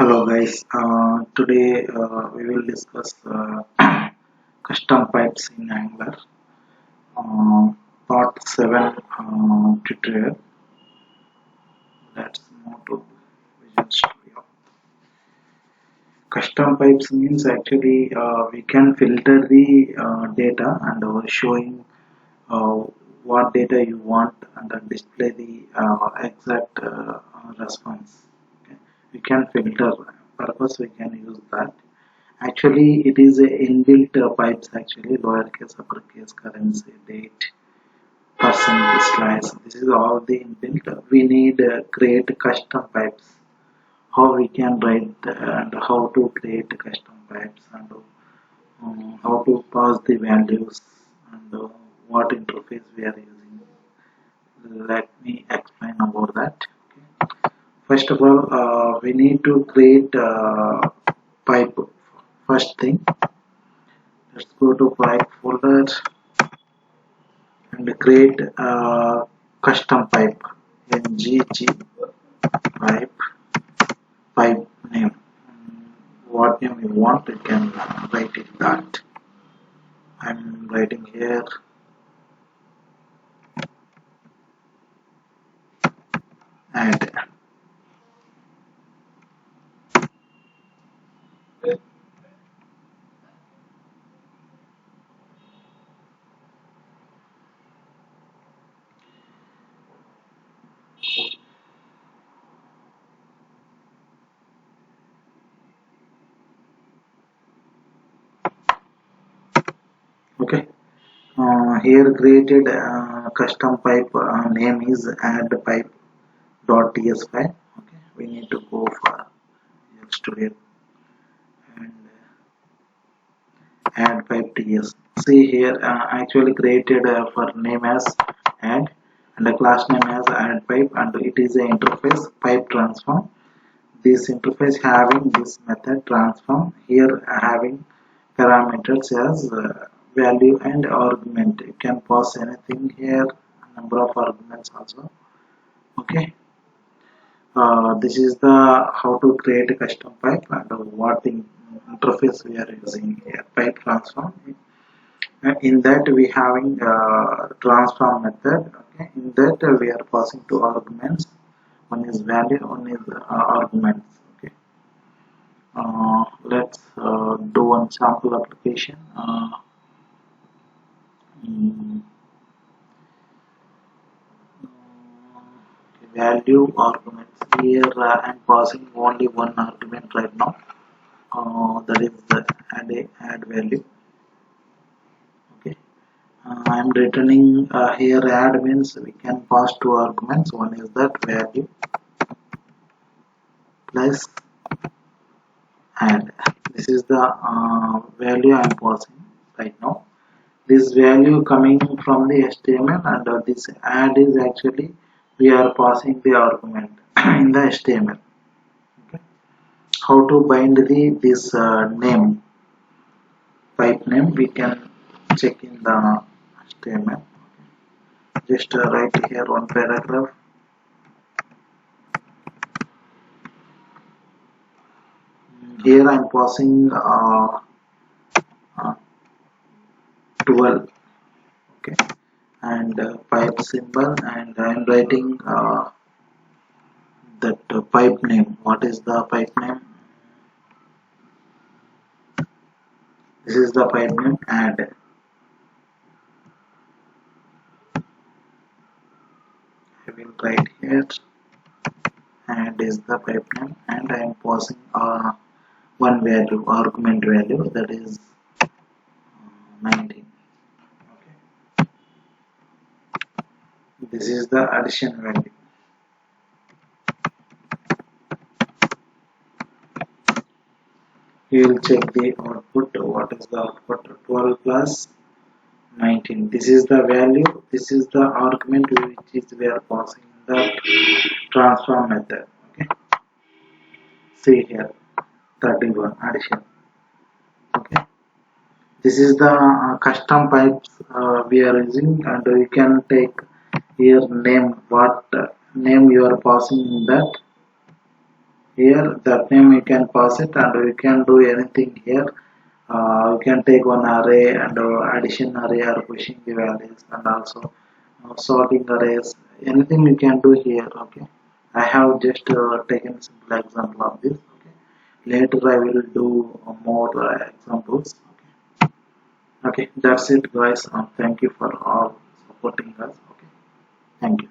Hello guys, today we will discuss custom pipes in Angular, uh, part 7 tutorial. Let's move to Visual Studio. Custom pipes means actually we can filter the data and showing uh, what data you want and then display the exact response. Okay. We can filter purpose, we can use that. Actually, it is a inbuilt pipes actually, lowercase, uppercase, currency, date, percent, slice. This is all the inbuilt. We need create custom pipes. How we can write and how to create custom pipes and how to pass the values and what interface we are using. Let me explain about that. Okay. First of all, we need to create pipe. First thing, let's go to pipe folder and create a custom pipe ngg pipe name. What name you want, you can write it that. I'm writing here add. Okay. Here created custom pipe name is add pipe dot ts file. Okay, we need to go for Visual Studio and add pipe ts. See here, actually created for name as add and the class name as add pipe, and it is an interface pipe transform. This interface having this method transform here having parameters as value and argument. You can pass anything here, number of arguments also. Okay. This is the how to create a custom pipe and what interface we are using here. Pipe transform. In that we having transform method. Okay. In that we are passing two arguments. One is value, one is arguments. Okay. Let's do one sample application. Mm, Value arguments here. I'm passing only one argument right now. That is the add value. Okay. I'm returning here add means we can pass two arguments. One is that value plus add. This is the value I'm passing right now. This value coming from the HTML and this add is actually we are passing the argument in the HTML. Okay. How to bind this name pipe name we can check in the HTML. Just write here one paragraph. Here I am passing 12. Okay, and pipe symbol, and I am writing that pipe name. What is the pipe name? This is the pipe name add. I will write here add is the pipe name, and I am passing one value, argument value, that is 19. Okay. This is the addition value. You will check the output. What is the output? 12 plus 19. This is the value. This is the argument which is we are passing in the transform method. Okay. See here, 31 addition. Okay. This is the custom pipes we are using, and you can take here name. What name you are passing in that? here that name you can pass it, and you can do anything here. You can take one array and addition array or pushing the values, and also sorting arrays, anything you can do here. Okay, I have just taken a simple example of this. Okay, later I will do more examples. Okay, that's it guys. Thank you for all supporting us. Okay, thank you.